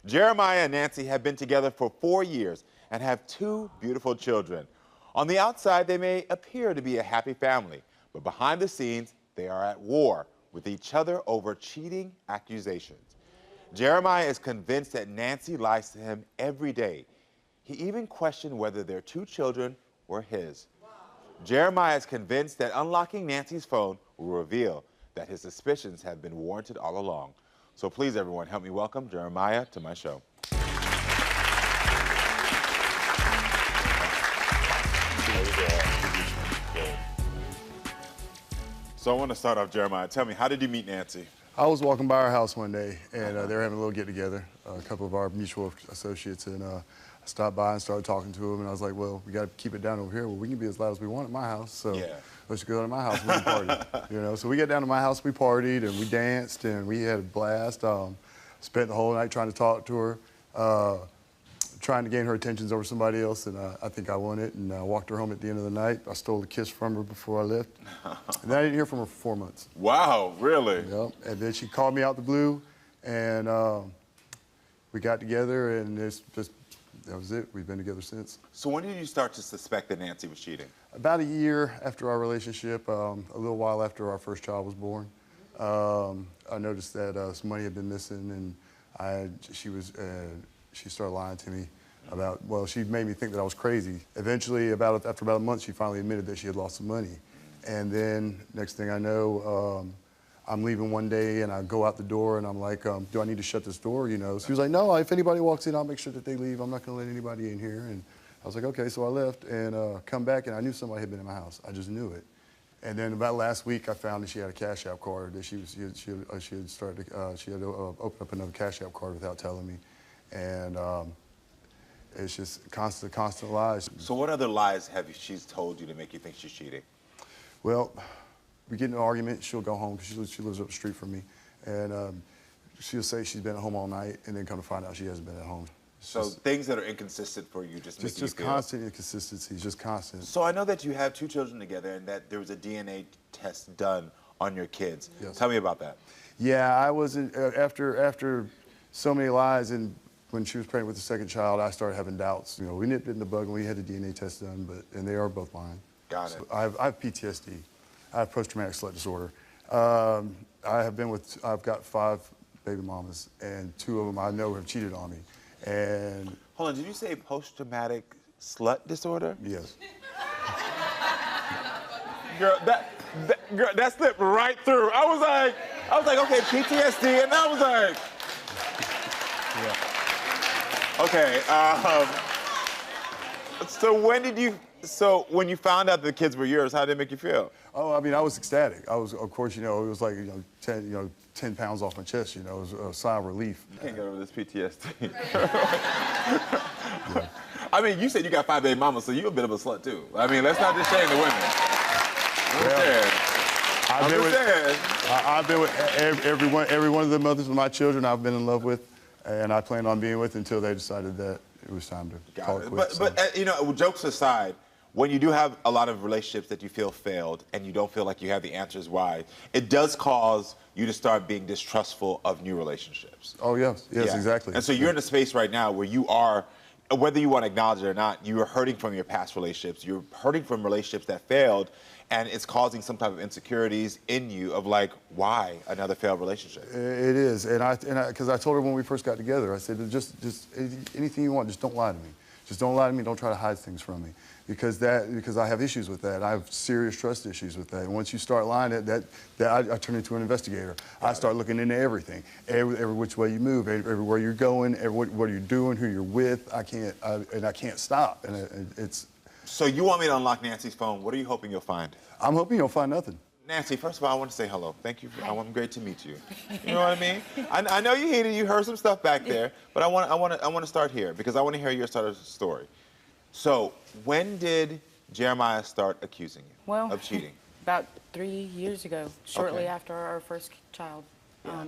Jeremiah and Nancy have been together for 4 years and have 2 beautiful children. On the outside, they may appear to be a happy family, but behind the scenes, they are at war with each other over cheating accusations. Jeremiah is convinced that Nancy lies to him every day. He even questioned whether their 2 children were his. Jeremiah is convinced that unlocking Nancy's phone will reveal that his suspicions have been warranted all along. So please, everyone, help me welcome Jeremiah to my show. So I want to start off, Jeremiah. Tell me, how did you meet Nancy? I was walking by our house one day, and they were having a little get-together, a couple of our mutual associates, and I stopped by and started talking to them, and I was like, well, we got to keep it down over here. Well, we can be as loud as we want at my house, so let's go to my house and we can party. You know, so we got down to my house, we partied, and we danced, and we had a blast. Spent the whole night trying to talk to her, trying to gain her attentions over somebody else, and I think I won it, and I walked her home at the end of the night. I stole a kiss from her before I left, and then I didn't hear from her for 4 months. Wow, really? Yep, and then she called me out the blue, and we got together, and that was it. We've been together since. So when did you start to suspect that Nancy was cheating? About a year after our relationship, a little while after our first child was born. I noticed that some money had been missing, and she started lying to me about, well, she made me think that I was crazy. Eventually, after about a month, she finally admitted that she had lost some money. And then, next thing I know, I'm leaving one day, and I go out the door, and I'm like, do I need to shut this door, you know? She was like, no, if anybody walks in, I'll make sure that they leave. I'm not going to let anybody in here. And I was like, okay, so I left, and come back, and I knew somebody had been in my house. I just knew it. And then about last week, I found that she had a Cash App card that she had opened up another Cash App card without telling me. And it's just constant lies. So what other lies have she's told you to make you think she's cheating? Well, we get in an argument, she'll go home, because she lives up the street from me, and she'll say she's been at home all night, and then come to find out she hasn't been at home. So things that are inconsistent for you just constant inconsistencies, just constant. So I know that you have 2 children together, and that there was a DNA test done on your kids. Yes. Tell me about that. Yeah, I wasn't, after so many lies, and when she was pregnant with the second child, I started having doubts. You know, we nipped it in the bud when we had the DNA test done, and they are both lying. Got it. So I have PTSD. I have post-traumatic slave disorder. I've got 5 baby mamas, and 2 of them I know have cheated on me. And hold on, did you say post-traumatic slut disorder? Yes. Girl, that slipped right through. I was like, okay, PTSD, and I was like, yeah. Okay. So when you found out the kids were yours, how did it make you feel? Oh, I mean, I was ecstatic. I was, of course, you know, it was like, 10 pounds off my chest, you know, it was a sigh of relief. You can't get over this PTSD. Yeah. I mean, you said you got 5 baby mamas, so you're a bit of a slut, too. I mean, let's not just shame the women. I've been with every one of the mothers of my children I've been in love with, and I planned on being with until they decided that it was time to call it quits. But you know, jokes aside, when you do have a lot of relationships that you feel failed and you don't feel like you have the answers why, it does cause you to start being distrustful of new relationships. Oh, yes, exactly. And so you're in a space right now where you are, whether you want to acknowledge it or not, you are hurting from your past relationships. You're hurting from relationships that failed, and it's causing some type of insecurities in you of like, why another failed relationship? It is, because I told her when we first got together, I said, just anything you want, just don't lie to me. Just don't lie to me, don't try to hide things from me. Because I have issues with that. I have serious trust issues with that. And once you start lying, I turn into an investigator. I start looking into everything, every which way you move, everywhere you're going, what you're doing, who you're with. I can't stop. And it's. So you want me to unlock Nancy's phone? What are you hoping you'll find? I'm hoping you'll find nothing. Nancy, first of all, I want to say hello. Thank you. I'm great to meet you. You know what I mean? I know you heated. You heard some stuff back there, but I want to start here because I want to hear your side of the story. So, when did Jeremiah start accusing you of cheating? About 3 years ago, shortly after our first child. Yeah.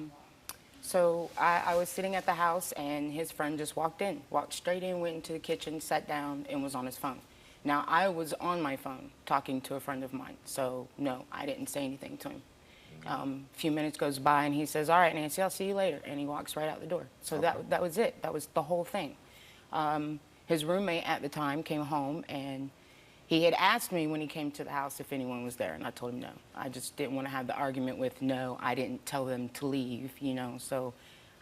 So I was sitting at the house, and his friend just walked straight in, went into the kitchen, sat down, and was on his phone. Now, I was on my phone talking to a friend of mine, so no, I didn't say anything to him. A few minutes goes by, and he says, "All right, Nancy, I'll see you later," and he walks right out the door. So that was it. That was the whole thing. His roommate at the time came home, and he had asked me when he came to the house if anyone was there, and I told him no. I just didn't want to have the argument with no. I didn't tell them to leave, you know, so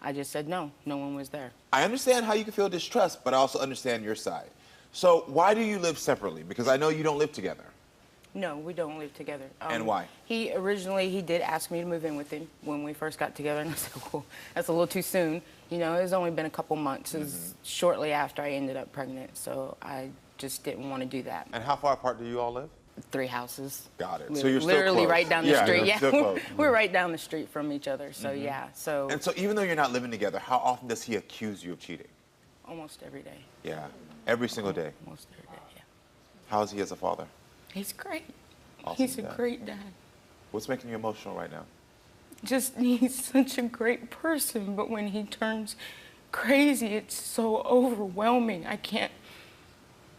I just said no, no one was there. I understand how you can feel distrust, but I also understand your side. So why do you live separately? Because I know you don't live together. No, we don't live together. And why? He did ask me to move in with him when we first got together, and I said, well, that's a little too soon. You know, it's only been a couple months. It was shortly after I ended up pregnant, so I just didn't want to do that. And how far apart do you all live? 3 houses. Got it. We're So you're still literally close. right down the street. You're still close. We're right down the street from each other. So yeah. So. And so even though you're not living together, how often does he accuse you of cheating? Almost every day. Yeah. Every single day. Almost every day. Yeah. How is he as a father? He's great. Awesome He's a dad. great dad. What's making you emotional right now? Just he's such a great person, but when he turns crazy, it's so overwhelming. I can't.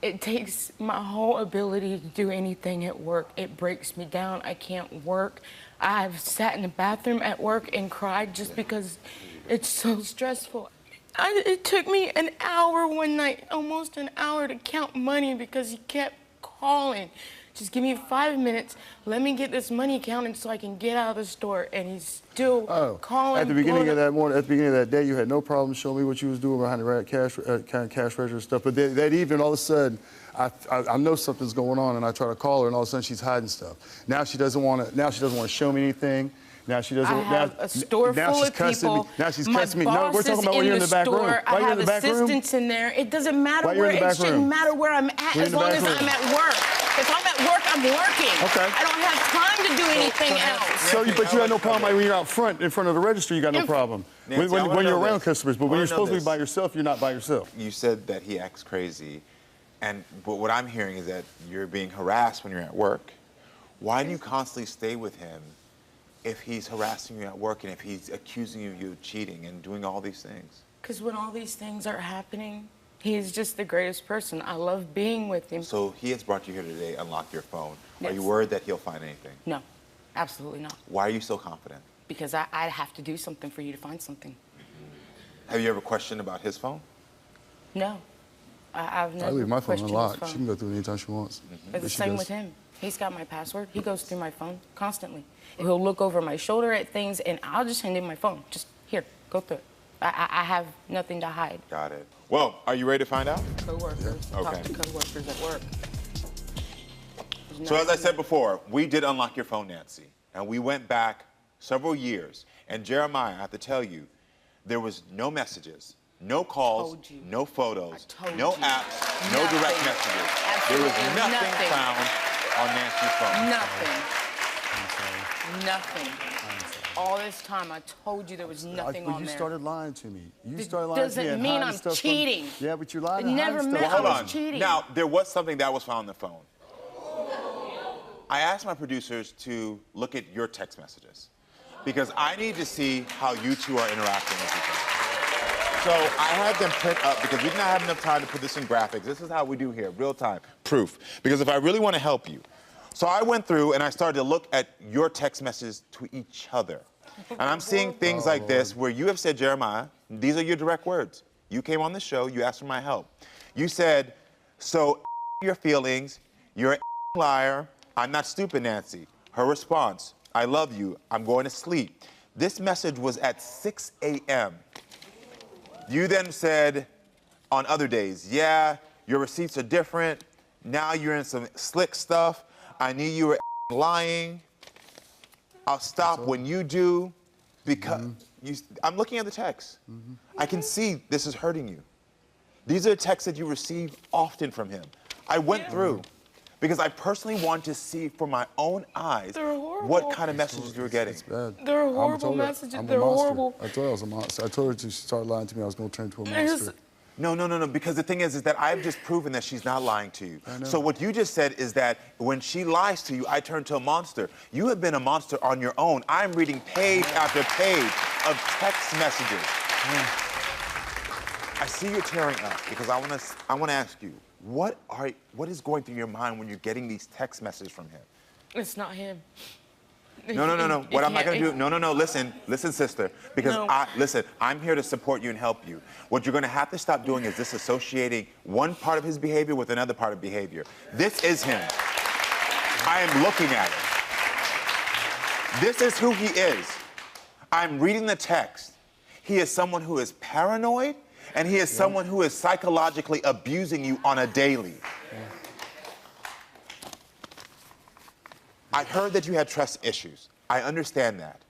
It takes my whole ability to do anything at work. It breaks me down. I can't work. I've sat in the bathroom at work and cried just because it's so stressful. It took me an hour one night, almost an hour, to count money because he kept calling. Just give me 5 minutes. Let me get this money counted so I can get out of the store. And he's still calling. At the beginning of that morning, at the beginning of that day, you had no problem showing me what you was doing behind the cash register and stuff. But that evening, all of a sudden, I know something's going on, and I try to call her, and all of a sudden she's hiding stuff. Now she doesn't want to. Now she doesn't want to show me anything. Now she doesn't. I have a store full of people. Now she's My cussing me. No, we're talking about when you're in the back room. I have assistants in there. It doesn't matter where. It shouldn't matter where I'm at as long as I'm at work. If I'm at work, I'm working. Okay. I don't have time to do anything else. So, but you had no problem when you're out front, in front of the register. You got no problem. Nancy, when you're around customers, but when you're supposed to be this. by yourself, you're not by yourself. You said that he acts crazy, but what I'm hearing is that you're being harassed when you're at work. Why do you constantly stay with him if he's harassing you at work and if he's accusing you of cheating and doing all these things? Because when all these things are happening, he is just the greatest person. I love being with him. So he has brought you here today, unlock your phone. Yes. Are you worried that he'll find anything? No, absolutely not. Why are you so confident? Because I have to do something for you to find something. Have you ever questioned about his phone? No. I've never I leave my phone questioned his unlocked. phone. She can go through it anytime she wants. It's the same with him. He's got my password. He goes through my phone constantly. He'll look over my shoulder at things, and I'll just hand him my phone. Just, here, go through it. I have nothing to hide. Got it. Well, are you ready to find out? Coworkers. Okay. Talk to coworkers at work. So as I said before, we did unlock your phone, Nancy, and we went back several years. And Jeremiah, I have to tell you, there was no messages, no calls, no photos, no apps, no direct messages. There was nothing found on Nancy's phone. Nothing. All this time, I told you there was nothing on there. You started lying to me. You It started lying to me. doesn't mean I'm cheating. Yeah, but you're lying. It never meant Hold I was on. cheating. Now, there was something that was found on the phone. I asked my producers to look at your text messages because I need to see how you two are interacting with each other. So I had them print up because we did not have enough time to put this in graphics. This is how we do here, real time, proof. Because if I really want to help you. So I went through and I started to look at your text messages to each other. And I'm seeing things like this where you have said, Jeremiah, these are your direct words. You came on the show, you asked for my help. You said, so your feelings, you're a liar, I'm not stupid, Nancy. Her response, I love you, I'm going to sleep. This message was at 6 a.m. You then said on other days, yeah, your receipts are different. Now you're in some slick stuff. I knew you were lying. I'll stop when you do because I'm looking at the text. I can see this is hurting you. These are texts that you receive often from him. I went through because I personally want to see for my own eyes what kind of messages you were getting. It's bad. They're horrible messages. They're horrible. I told her I was a monster. I told her to start lying to me. I was going to turn into a monster. No, because the thing is that I've just proven that she's not lying to you. So what you just said is that when she lies to you, I turn to a monster. You have been a monster on your own. I'm reading page after page of text messages. I see you're tearing up because I want to ask you, what is going through your mind when you're getting these text messages from him? It's not him. No. What I'm not gonna do, no, listen, sister. Because listen, I'm here to support you and help you. What you're gonna have to stop doing is disassociating one part of his behavior with another part of behavior. This is him. I am looking at it. This is who he is. I'm reading the text. He is someone who is paranoid, and he is someone who is psychologically abusing you on a daily. I heard that you had trust issues. I understand that.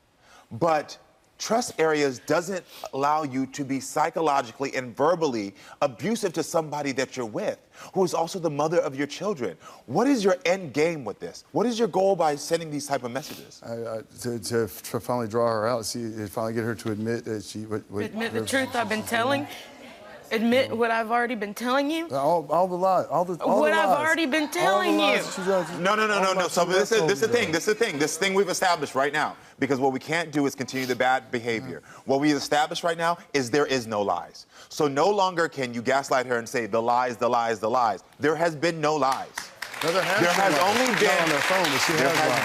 But trust areas doesn't allow you to be psychologically and verbally abusive to somebody that you're with, who is also the mother of your children. What is your end game with this? What is your goal by sending these type of messages? To finally draw her out, finally get her to admit that she... Admit the truth I've been telling? Admit what I've already been telling you? All the lies, all the what lies. I've already been telling you. No. So this is the thing. This thing we've established right now. Because what we can't do is continue the bad behavior. What we've established right now is there is no lies. So no longer can you gaslight her and say the lies, the lies, the lies. There has been no lies. No, there has only been. Not on their phone, but she there has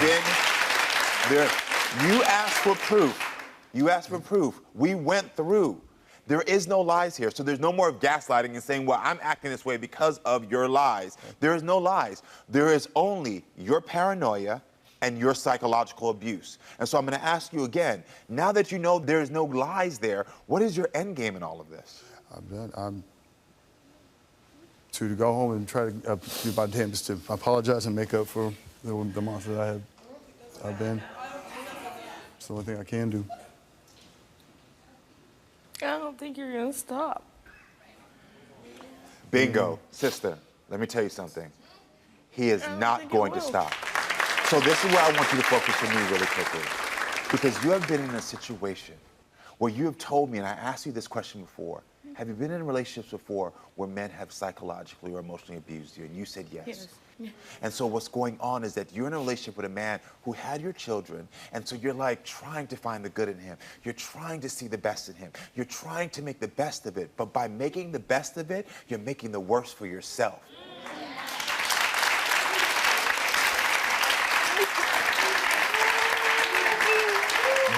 been. You asked for proof. You asked for proof. We went through. There is no lies here. So there's no more of gaslighting and saying, well, I'm acting this way because of your lies. There is no lies. There is only your paranoia and your psychological abuse. And so I'm going to ask you again, now that you know there's no lies there, what is your end game in all of this? I'm to go home and try to do my damnedest to apologize and make up for the monster that I've been. It's the only thing I can do. I don't think you're gonna stop. Bingo. Sister, let me tell you something. He is not going to stop. So this is where I want you to focus with me really quickly. Because you have been in a situation where you have told me, and I asked you this question before, have you been in relationships before where men have psychologically or emotionally abused you? And you said yes. Yes. Yeah. And so what's going on is that you're in a relationship with a man who had your children, and so you're like trying to find the good in him. You're trying to see the best in him. You're trying to make the best of it, but by making the best of it, you're making the worst for yourself.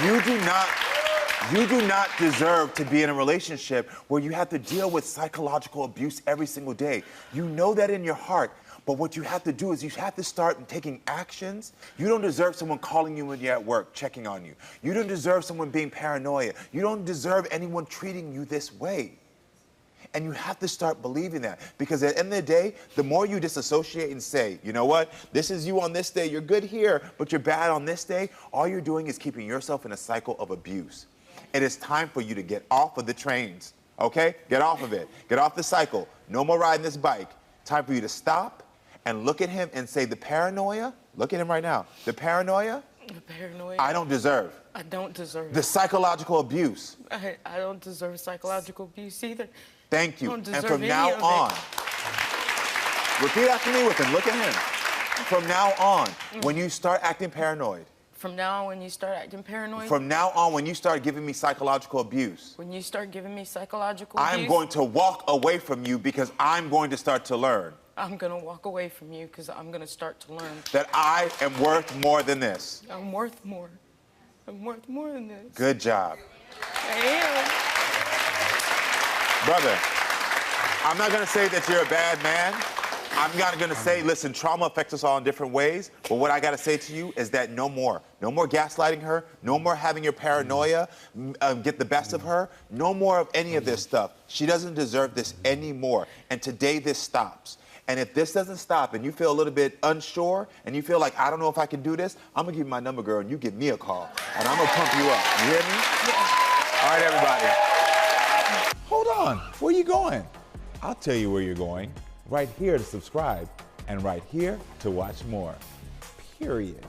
You do not deserve to be in a relationship where you have to deal with psychological abuse every single day. You know that in your heart. But what you have to do is you have to start taking actions. You don't deserve someone calling you when you're at work, checking on you. You don't deserve someone being paranoid. You don't deserve anyone treating you this way. And you have to start believing that. Because at the end of the day, the more you disassociate and say, you know what, this is you on this day, you're good here, but you're bad on this day, all you're doing is keeping yourself in a cycle of abuse. It is time for you to get off of the trains, okay? Get off of it. Get off the cycle. No more riding this bike. Time for you to stop and look at him and say, the paranoia, look at him right now, the paranoia, I don't deserve. I don't deserve the psychological abuse. I don't deserve psychological abuse either. Thank you. I don't And deserve from any now of on, it. repeat after me with him, look at him. From now on, when you start acting paranoid. From now on, when you start acting paranoid. From now on, when you start giving me psychological abuse. When you start giving me psychological abuse. I'm going to walk away from you because I'm going to start to learn. I'm going to walk away from you because I'm going to start to learn. That I am worth more than this. I'm worth more. I'm worth more than this. Good job. I am. Brother, I'm not going to say that you're a bad man. I'm not going to say, listen, trauma affects us all in different ways. But what I got to say to you is that no more. No more gaslighting her. No more having your paranoia get the best of her. No more of any of this stuff. She doesn't deserve this anymore. And today this stops. And if this doesn't stop and you feel a little bit unsure and you feel like, I don't know if I can do this, I'm going to give you my number, girl, and you give me a call. And I'm going to pump you up. You hear me? Yeah. All right, everybody. Hold on. Where are you going? I'll tell you where you're going. Right here to subscribe and right here to watch more. Period.